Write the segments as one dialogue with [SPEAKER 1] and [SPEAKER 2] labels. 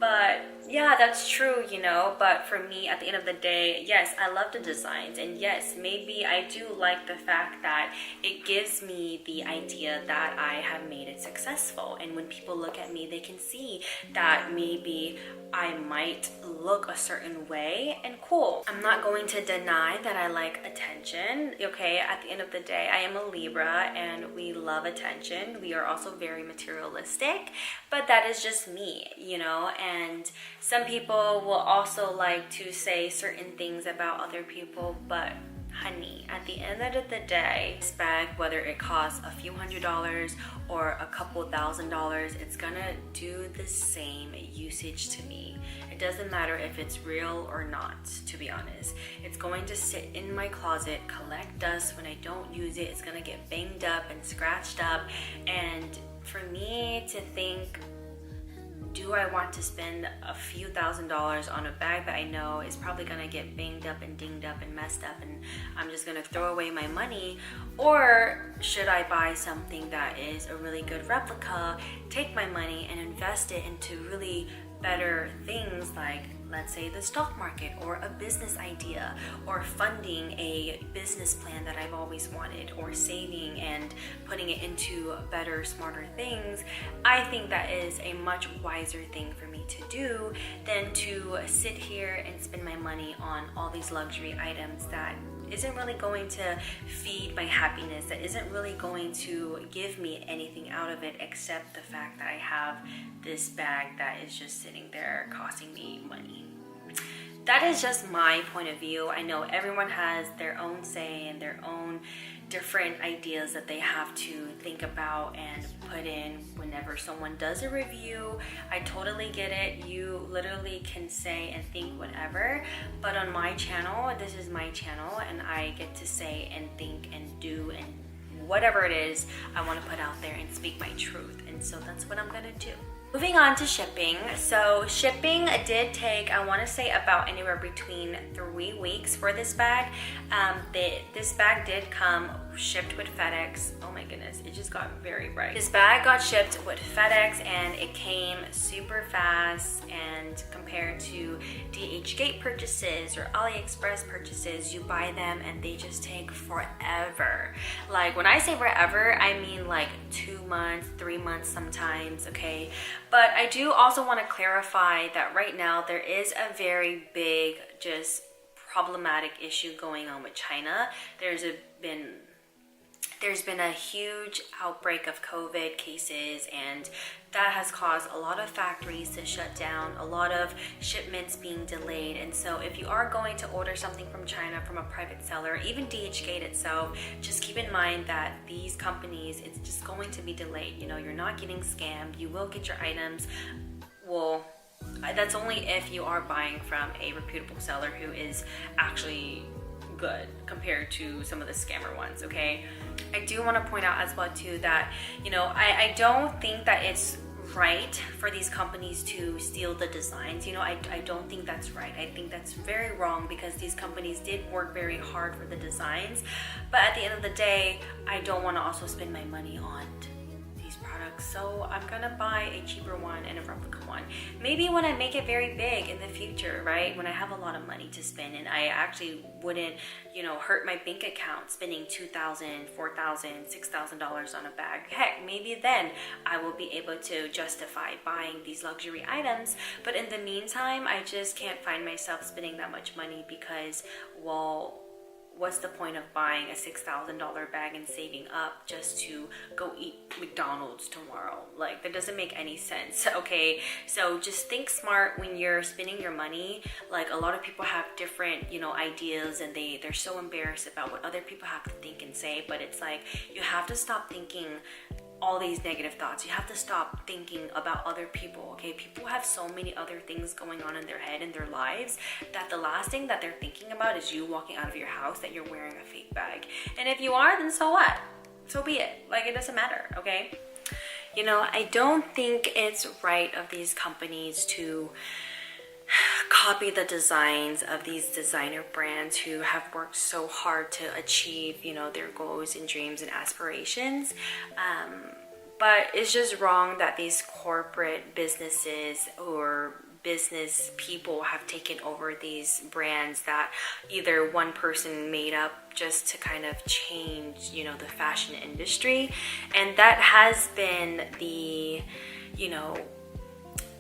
[SPEAKER 1] But yeah, that's true, you know. But for me, at the end of the day, yes, I love the designs. And yes, maybe I do like the fact that it gives me the idea that I have made it successful. And when people look at me, they can see that maybe I might look a certain way, and cool. I'm not going to deny that I like attention, okay? At the end of the day, I am a Libra and we love attention. We are also very materialistic, but that is just me, you know? And some people will also like to say certain things about other people, but honey, at the end of the day, this bag, whether it costs a few $100s or a couple $1,000s, it's gonna do the same usage to me. It doesn't matter if it's real or not, to be honest. It's going to sit in my closet, collect dust. When I don't use it, it's gonna get banged up and scratched up. And for me to think, do I want to spend a few $1,000s on a bag that I know is probably gonna get banged up and dinged up and messed up and I'm just gonna throw away my money? Or should I buy something that is a really good replica, take my money and invest it into really better things, like let's say the stock market or a business idea or funding a business plan that I've always wanted, or saving and putting it into better, smarter things? I think that is a much wiser thing for me to do than to sit here and spend my money on all these luxury items that isn't really going to feed my happiness, that isn't really going to give me anything out of it except the fact that I have this bag that is just sitting there costing me money. That is just my point of view. I know everyone has their own say and their own different ideas that they have to think about and put in whenever someone does a review. I totally get it. You literally can say and think whatever, but on my channel, this is my channel and I get to say and think and do and whatever it is I want to put out there and speak my truth. And so that's what I'm gonna do. Moving on to shipping. So shipping did take, I want to say, about anywhere between 3 weeks for this bag. This bag did come shipped with FedEx. Oh my goodness, it just got very bright. This bag got shipped with FedEx and it came super fast, and compared to DHgate purchases or AliExpress purchases, you buy them and they just take forever. Like when I say forever, I mean like 2 months, 3 months sometimes, okay? But I do also want to clarify that right now there is a very big, just problematic issue going on with China. There's been a huge outbreak of COVID cases, and that has caused a lot of factories to shut down, a lot of shipments being delayed. And so if you are going to order something from China from a private seller, even DHgate itself, just keep in mind that these companies, it's just going to be delayed. You know, you're not getting scammed. You will get your items. Well, that's only if you are buying from a reputable seller who is actually good compared to some of the scammer ones, okay? I do want to point out as well too that, you know, I don't think that it's right for these companies to steal the designs. You know, I don't think that's right. I think that's very wrong because these companies did work very hard for the designs. But at the end of the day, I don't want to also spend my money on these products. So I'm gonna buy a cheaper one and a replica one. Maybe when I make it very big in the future, right? When I have a lot of money to spend and I actually wouldn't, you know, hurt my bank account spending $2,000, $4,000, $6,000 on a bag. Heck, maybe then I will be able to justify buying these luxury items. But in the meantime, I just can't find myself spending that much money because, well, what's the point of buying a $6,000 bag and saving up just to go eat McDonald's tomorrow? Like, that doesn't make any sense, okay? So just think smart when you're spending your money. Like, a lot of people have different, you know, ideas, and they're so embarrassed about what other people have to think and say. But it's like, you have to stop thinking all these negative thoughts. You have to stop thinking about other people, okay? People have so many other things going on in their head, in their lives, that the last thing that they're thinking about is you walking out of your house that you're wearing a fake bag. And if you are, then so what? So be it. Like, it doesn't matter, okay? You know, I don't think it's right of these companies to copy the designs of these designer brands who have worked so hard to achieve, you know, their goals and dreams and aspirations. But it's just wrong that these corporate businesses or business people have taken over these brands that either one person made up just to kind of change, you know, the fashion industry. And that has been the, you know,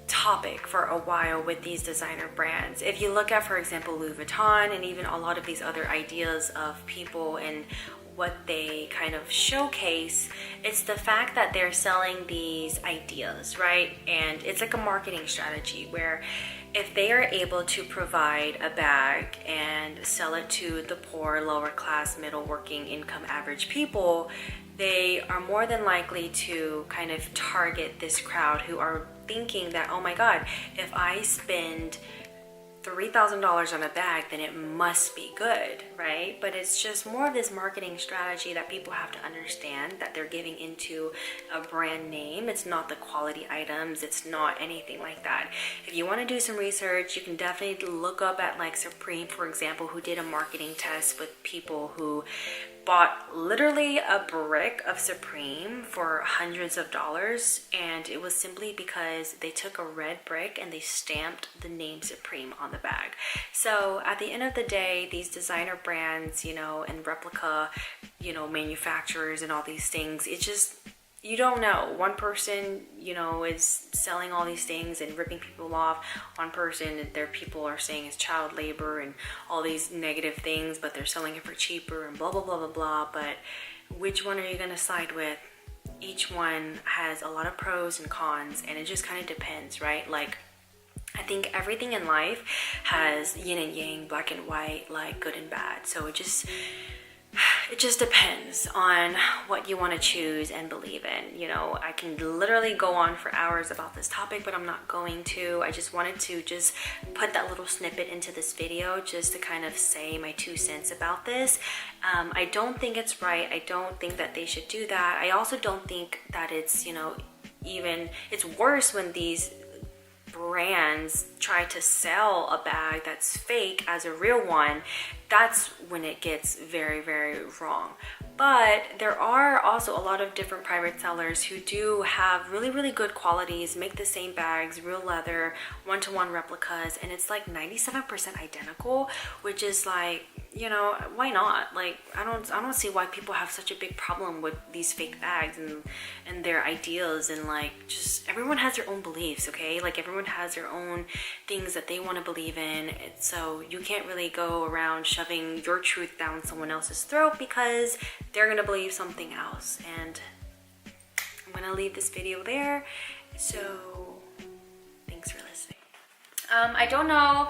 [SPEAKER 1] topic for a while with these designer brands. If you look at, for example, Louis Vuitton and even a lot of these other ideas of people and what they kind of showcase, it's the fact that they're selling these ideas, right? And it's like a marketing strategy where if they are able to provide a bag and sell it to the poor, lower class, middle working income average people, they are more than likely to kind of target this crowd who are thinking that, oh my God, if I spend $3,000 on a bag, then it must be good, right? But it's just more of this marketing strategy that people have to understand that they're giving into a brand name. It's not the quality items. It's not anything like that. If you want to do some research, you can definitely look up at like Supreme, for example, who did a marketing test with people who bought literally a brick of Supreme for hundreds of dollars, and it was simply because they took a red brick and they stamped the name Supreme on the bag. So at the end of the day, these designer brands, you know, and replica, you know, manufacturers and all these things, it just, you don't know. One person, you know, is selling all these things and ripping people off. One person, their people are saying it's child labor and all these negative things, but they're selling it for cheaper and blah, blah, blah, blah, blah. But which one are you going to side with? Each one has a lot of pros and cons, and it just kind of depends, right? Like, I think everything in life has yin and yang, black and white, like good and bad. So it just depends on what you want to choose and believe in. You know, I can literally go on for hours about this topic, but I'm not going to. I just wanted to just put that little snippet into this video just to kind of say my 2 cents about this. I don't think it's right. I don't think that they should do that. I also don't think that it's, you know, even, it's worse when these brands try to sell a bag that's fake as a real one. That's when it gets very, very wrong. But there are also a lot of different private sellers who do have really, really good qualities, make the same bags, real leather, one-to-one replicas, and it's like 97% identical, which is like, you know, why not? Like, I don't see why people have such a big problem with these fake bags and their ideas, and like, just everyone has their own beliefs, okay? Like, everyone has their own things that they want to believe in. So you can't really go around shoving your truth down someone else's throat because they're gonna believe something else. And I'm gonna leave this video there. So thanks for listening. I don't know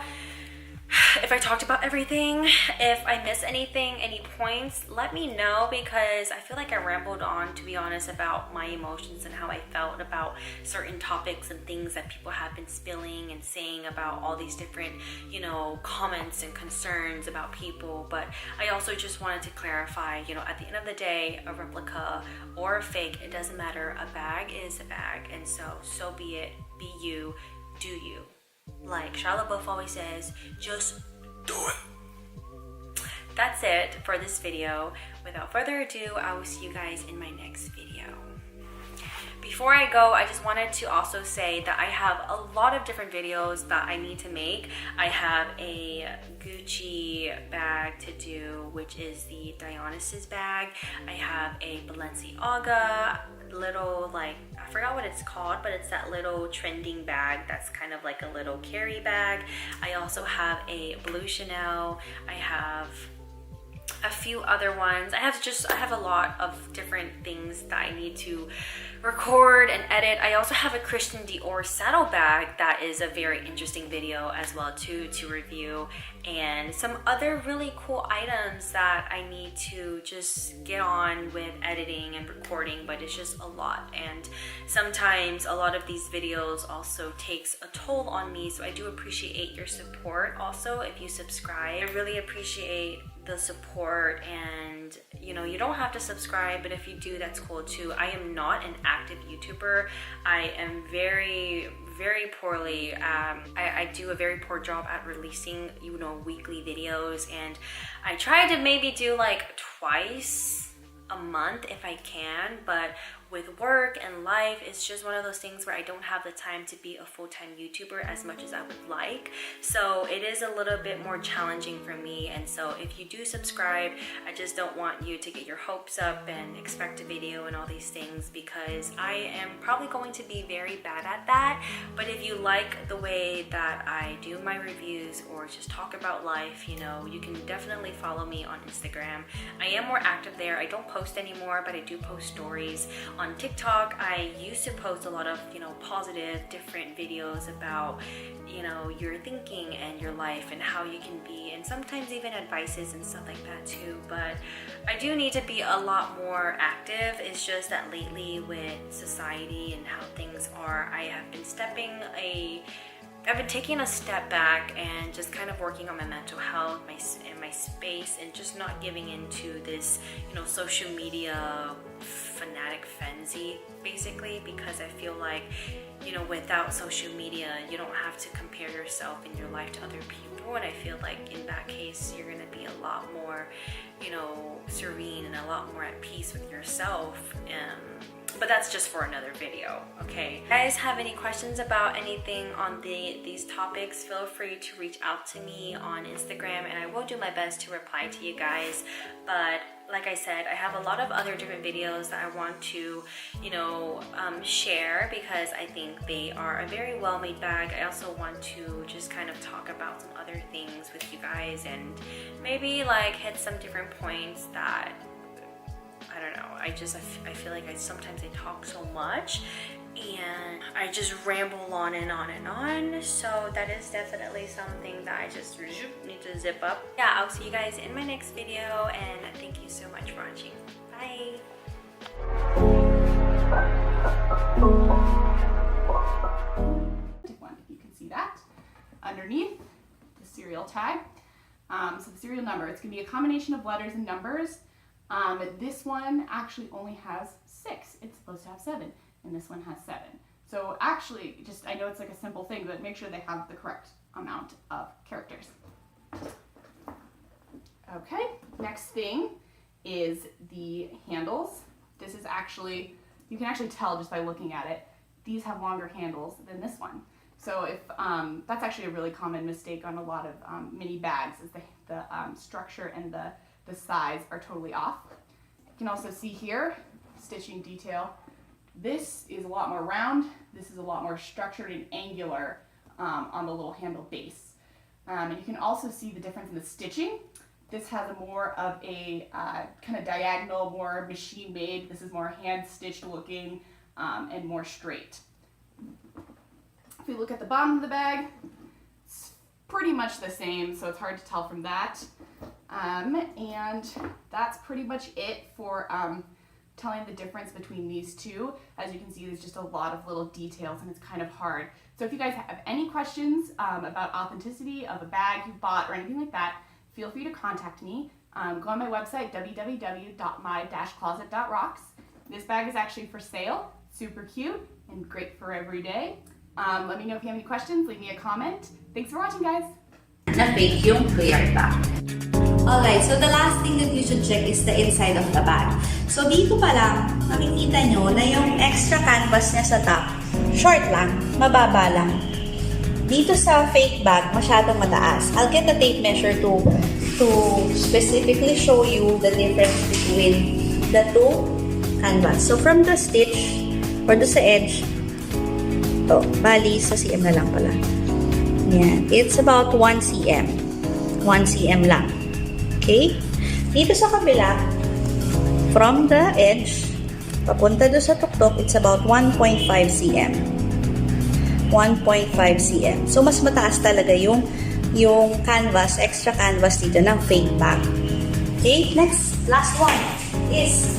[SPEAKER 1] if I talked about everything. If I missed anything, any points, let me know, because I feel like I rambled on, to be honest, about my emotions and how I felt about certain topics and things that people have been spilling and saying about all these different, you know, comments and concerns about people. But I also just wanted to clarify, you know, at the end of the day, a replica or a fake, it doesn't matter. A bag is a bag, and so be it. Be you, do you. Like Shia LaBeouf always says, just do it. That's it for this video. Without further ado, I will see you guys in my next video. Before I go, I just wanted to also say that I have a lot of different videos that I need to make. I have a Gucci bag to do, which is the Dionysus bag. I have a Balenciaga little, like, I forgot what it's called, but it's that little trending bag that's kind of like a little carry bag. I also have a blue Chanel. I have a few other ones. I have a lot of different things that I need to record and edit. I also have a Christian Dior saddlebag that is a very interesting video as well too to review, and some other really cool items that I need to just get on with editing and recording, but it's just a lot, and sometimes a lot of these videos also takes a toll on me, so I do appreciate your support. Also, if you subscribe, I really appreciate the support. And you know, you don't have to subscribe, but if you do, that's cool too. I am not an active YouTuber. I am very poorly, I do a very poor job at releasing, you know, weekly videos, and I try to maybe do like twice a month if I can, but with work and life, it's just one of those things where I don't have the time to be a full-time YouTuber as much as I would like. So it is a little bit more challenging for me. And so if you do subscribe, I just don't want you to get your hopes up and expect a video and all these things, because I am probably going to be very bad at that. But if you like the way that I do my reviews or just talk about life, you know, you can definitely follow me on Instagram. I am more active there. I don't post anymore, but I do post stories. On TikTok, I used to post a lot of, you know, positive, different videos about, you know, your thinking and your life and how you can be, and sometimes even advices and stuff like that too. But I do need to be a lot more active. It's just that lately with society and how things are, I have been I've been taking a step back and just kind of working on my mental health, my space, and just not giving into this, you know, social media fanatic frenzy, basically, because I feel like, you know, without social media, you don't have to compare yourself in your life to other people. And I feel like in that case, you're gonna be a lot more, you know, serene and a lot more at peace with yourself. But that's just for another video, okay? If you guys have any questions about anything on these topics, feel free to reach out to me on Instagram, and I will do my best to reply to you guys. But like I said, I have a lot of other different videos that I want to, you know, share, because I think they are a very well-made bag. I also want to just kind of talk about some other things with you guys, and maybe like hit some different points that, I don't know, I feel like sometimes I talk so much and I just ramble on and on and on. So that is definitely something that I just need to zip up. Yeah, I'll see you guys in my next video, and thank you so much for watching. Bye!
[SPEAKER 2] You can see that underneath the serial tag. So the serial number, it's going to be a combination of letters and numbers. This one actually only has 6. It's supposed to have 7, and this one has 7. So actually, just, I know it's like a simple thing, but make sure they have the correct amount of characters. Okay, next thing is the handles. This is actually, you can actually tell just by looking at it, these have longer handles than this one. So if that's actually a really common mistake on a lot of mini bags, is the structure and the size are totally off. You can also see here, stitching detail. This is a lot more round. This is a lot more structured and angular on the little handle base. And you can also see the difference in the stitching. This has a more of a kind of diagonal, more machine made. This is more hand stitched looking and more straight. If we look at the bottom of the bag, it's pretty much the same, so it's hard to tell from that. And that's pretty much it for telling the difference between these two. As you can see, there's just a lot of little details and it's kind of hard. So if you guys have any questions about authenticity of a bag you bought or anything like that, feel free to contact me. Go on my website, www.my-closet.rocks. This bag is actually for sale, super cute and great for every day. Let me know if you have any questions, leave me a comment. Thanks for watching, guys!
[SPEAKER 3] Na fake yung clear back. Alright, so the last thing that you should check is the inside of the bag. So dito pa lang, makikita nyo na yung extra canvas niya sa top, short lang, mababa lang. Dito sa fake bag, masyadong mataas. I'll get the tape measure to specifically show you the difference between the two canvas. So from the stitch, or do sa edge, bali sa cm na lang pala. Yan. It's about 1 cm. 1 cm lang. Okay? Dito sa kabila, from the edge, papunta doon sa tuktok, it's about 1.5 cm. 1.5 cm. So, mas mataas talaga yung canvas, extra canvas dito ng fake bag. Okay? Next, last one is,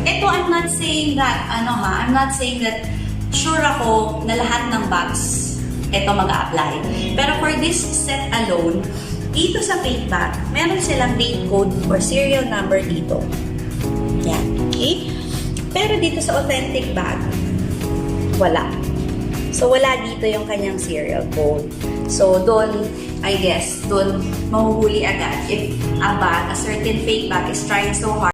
[SPEAKER 3] ito, I'm not saying that, I'm not saying that sure ako na lahat ng bags ito mag-a-apply. Pero for this set alone, dito sa fake bag, meron silang date code or serial number dito. Yan. Okay? Pero dito sa authentic bag, wala. So, wala dito yung kanyang serial code. So, doon, I guess, doon mahuhuli agad if a bag, a certain fake bag is trying so hard